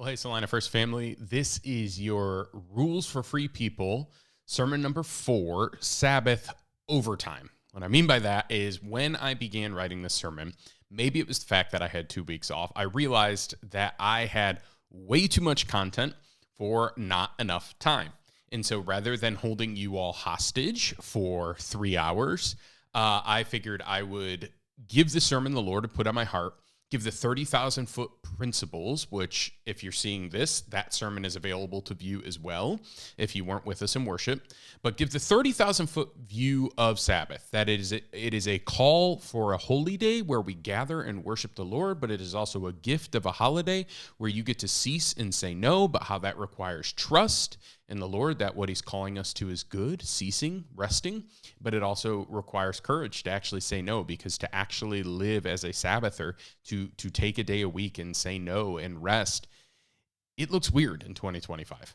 Well, hey, Salina First family. This is your Rules for Free People, sermon number 4, Sabbath overtime. What I mean by that is when I began writing this sermon, maybe it was the fact that I had 2 weeks off. I realized that I had way too much content for not enough time. And so rather than holding you all hostage for 3 hours, I figured I would give the sermon the Lord had put on my heart, give the 30,000 foot principles, which if you're seeing this, that sermon is available to view as well if you weren't with us in worship, but give the 30,000 foot view of Sabbath, that it is a call for a holy day where we gather and worship the Lord, but it is also a gift of a holiday where you get to cease and say no, but how that requires trust in the Lord, that what he's calling us to is good, ceasing, resting, but it also requires courage to actually say no, because to actually live as a Sabbather, to take a day a week and say no and rest, it looks weird in 2025.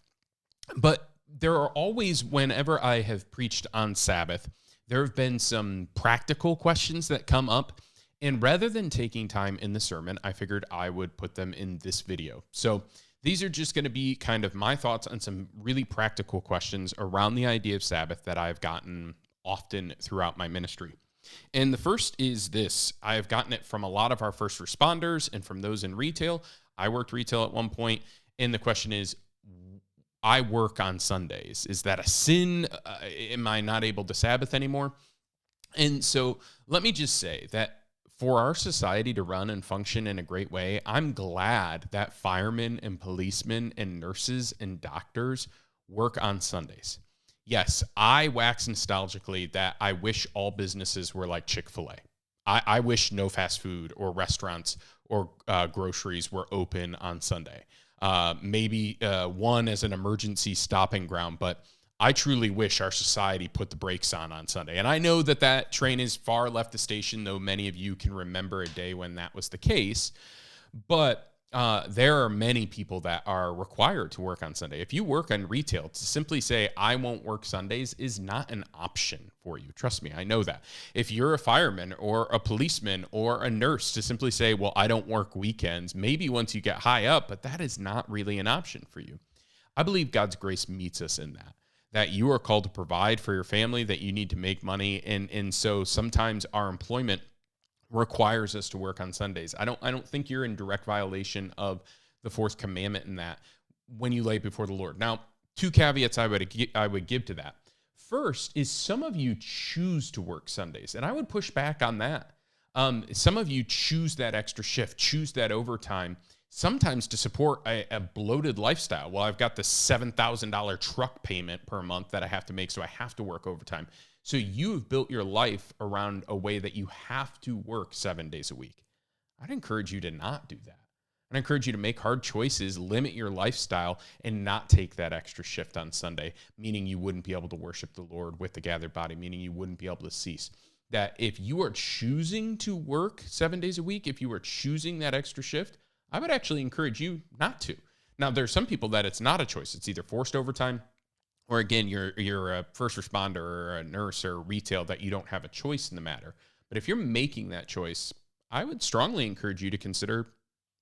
But there are always, whenever I have preached on Sabbath, there have been some practical questions that come up. And rather than taking time in the sermon, I figured I would put them in this video. So these are just going to be kind of my thoughts on some really practical questions around the idea of Sabbath that I've gotten often throughout my ministry. And the first is this. I have gotten it from a lot of our first responders and from those in retail. I worked retail at one point, and the question is, I work on Sundays. Is that a sin? Am I not able to Sabbath anymore? And so let me just say that for our society to run and function in a great way, I'm glad that firemen and policemen and nurses and doctors work on Sundays. Yes, I wax nostalgically that I wish all businesses were like Chick-fil-A. I wish no fast food or restaurants or groceries were open on Sunday. Maybe one as an emergency stopping ground, but I truly wish our society put the brakes on Sunday. And I know that that train is far left the station, though many of you can remember a day when that was the case. But there are many people that are required to work on Sunday. If you work on retail, to simply say, I won't work Sundays is not an option for you. Trust me, I know that. If you're a fireman or a policeman or a nurse, to simply say, well, I don't work weekends, maybe once you get high up, but that is not really an option for you. I believe God's grace meets us in that you are called to provide for your family, that you need to make money. And so sometimes our employment requires us to work on Sundays. I don't think you're in direct violation of the 4th commandment in that when you lay before the Lord. Now, 2 caveats I would give to that. First is some of you choose to work Sundays, and I would push back on that. Some of you choose that extra shift, choose that overtime, sometimes to support a bloated lifestyle. Well, I've got the $7,000 truck payment per month that I have to make, so I have to work overtime. So you have built your life around a way that you have to work 7 days a week. I'd encourage you to not do that. I'd encourage you to make hard choices, limit your lifestyle, and not take that extra shift on Sunday, meaning you wouldn't be able to worship the Lord with the gathered body, meaning you wouldn't be able to cease. That if you are choosing to work 7 days a week, if you are choosing that extra shift, I would actually encourage you not to. Now, there's some people that it's not a choice. It's either forced overtime, or again, you're a first responder or a nurse or retail that you don't have a choice in the matter. But if you're making that choice, I would strongly encourage you to consider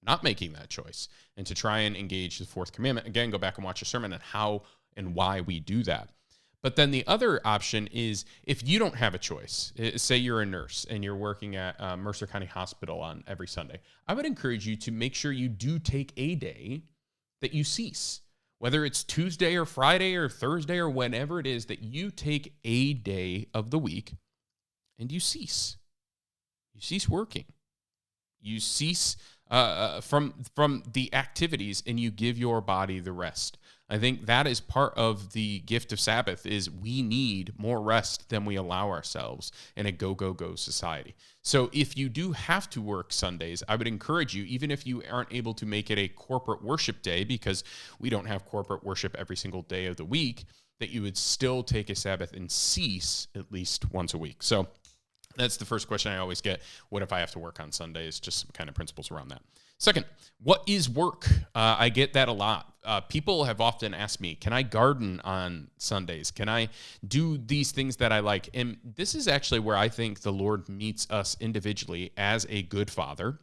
not making that choice and to try and engage the 4th commandment. Again, go back and watch a sermon on how and why we do that. But then the other option is if you don't have a choice, say you're a nurse and you're working at Mercer County Hospital on every Sunday, I would encourage you to make sure you do take a day that you cease. Whether it's Tuesday or Friday or Thursday or whenever it is, that you take a day of the week and you cease. You cease working. You cease from the activities and you give your body the rest. I think that is part of the gift of Sabbath is we need more rest than we allow ourselves in a go society. So if you do have to work Sundays, I would encourage you, even if you aren't able to make it a corporate worship day, because we don't have corporate worship every single day of the week, that you would still take a Sabbath and cease at least once a week. So that's the first question I always get. What if I have to work on Sundays? Just some kind of principles around that. Second, what is work? I get that a lot. People have often asked me, can I garden on Sundays? Can I do these things that I like? And this is actually where I think the Lord meets us individually as a good father,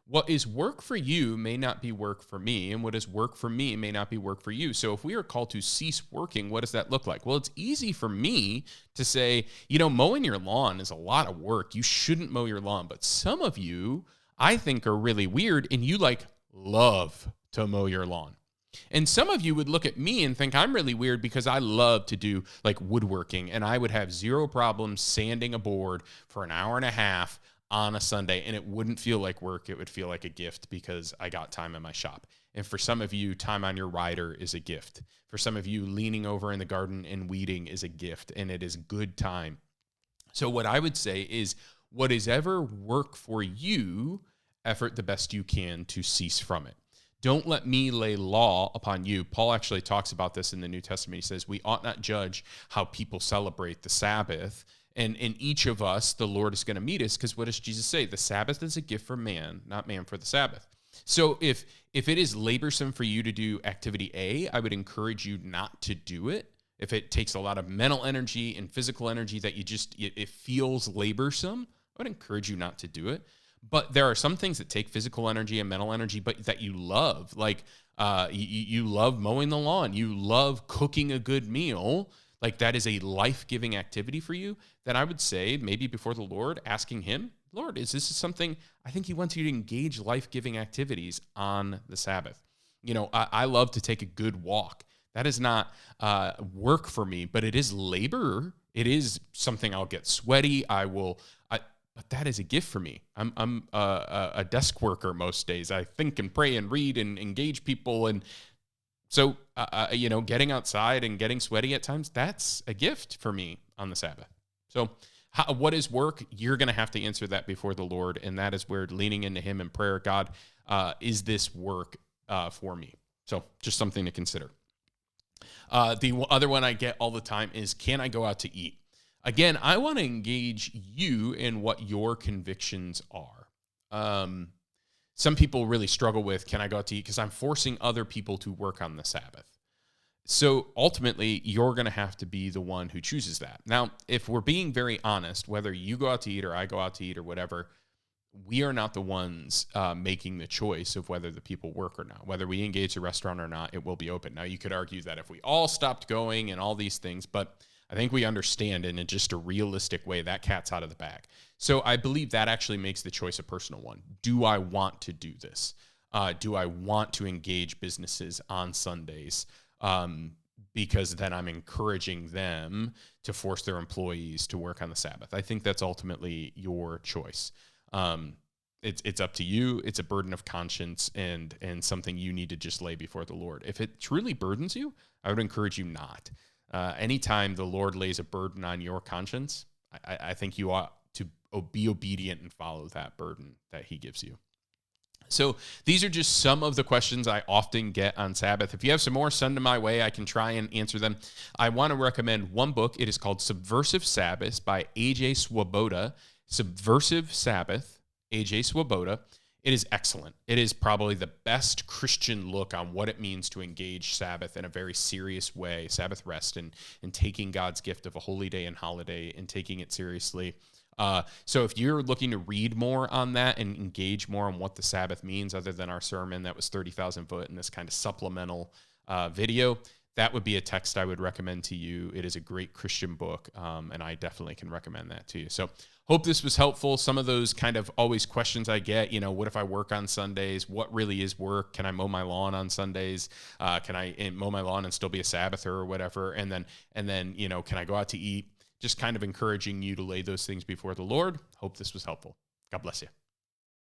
what is work for you may not be work for me, and what is work for me may not be work for you. So if we are called to cease working, what does that look like? Well, it's easy for me to say, mowing your lawn is a lot of work. You shouldn't mow your lawn. But some of you, I think, are really weird, and you love to mow your lawn. And some of you would look at me and think I'm really weird because I love to do woodworking, and I would have zero problems sanding a board for an hour and a half on a Sunday, and it wouldn't feel like work. It would feel like a gift because I got time in my shop. And for some of you, time on your rider is a gift. For some of you, leaning over in the garden and weeding is a gift, and it is good time. So what I would say is, what is ever work for you, effort the best you can to cease from it. Don't let me lay law upon you. Paul actually talks about this in the New Testament. He says, we ought not judge how people celebrate the Sabbath. And in each of us, the Lord is going to meet us, because what does Jesus say? The Sabbath is a gift from man, not man for the Sabbath. So if it is laborsome for you to do activity A, I would encourage you not to do it. If it takes a lot of mental energy and physical energy that it feels laborsome, I would encourage you not to do it. But there are some things that take physical energy and mental energy, but that you love. You love mowing the lawn. You love cooking a good meal. That is a life-giving activity for you. Then I would say, maybe before the Lord, asking him, Lord, is this something? I think he wants you to engage life-giving activities on the Sabbath. I love to take a good walk. That is not work for me, but it is labor. It is something I'll get sweaty. But that is a gift for me. I'm a desk worker most days. I think and pray and read and engage people. And so, getting outside and getting sweaty at times, that's a gift for me on the Sabbath. So what is work? You're going to have to answer that before the Lord. And that is where leaning into him in prayer, God, is this work for me? So just something to consider. The other one I get all the time is, can I go out to eat? Again, I want to engage you in what your convictions are. Some people really struggle with, can I go out to eat? Because I'm forcing other people to work on the Sabbath. So ultimately, you're going to have to be the one who chooses that. Now, if we're being very honest, whether you go out to eat or I go out to eat or whatever, we are not the ones making the choice of whether the people work or not. Whether we engage the restaurant or not, it will be open. Now, you could argue that if we all stopped going and all these things, but I think we understand in just a realistic way that cat's out of the bag. So I believe that actually makes the choice a personal one. Do I want to do this? Do I want to engage businesses on Sundays? Because then I'm encouraging them to force their employees to work on the Sabbath. I think that's ultimately your choice. It's up to you. It's a burden of conscience and something you need to just lay before the Lord. If it truly burdens you, I would encourage you not. Anytime the Lord lays a burden on your conscience, I think you ought to be obedient and follow that burden that he gives you. So these are just some of the questions I often get on Sabbath. If you have some more, send them my way. I can try and answer them. I want to recommend one book. It is called Subversive Sabbath by A.J. Swoboda. Subversive Sabbath, A.J. Swoboda. It is excellent. It is probably the best Christian look on what it means to engage Sabbath in a very serious way, Sabbath rest, and taking God's gift of a holy day and holiday and taking it seriously. So if you're looking to read more on that and engage more on what the Sabbath means, other than our sermon that was 30,000 foot and this kind of supplemental video, that would be a text I would recommend to you. It is a great Christian book, and I definitely can recommend that to you. So hope this was helpful. Some of those kind of always questions I get, what if I work on Sundays? What really is work? Can I mow my lawn on Sundays? Can I mow my lawn and still be a Sabbather or whatever? And then, can I go out to eat? Just kind of encouraging you to lay those things before the Lord. Hope this was helpful. God bless you.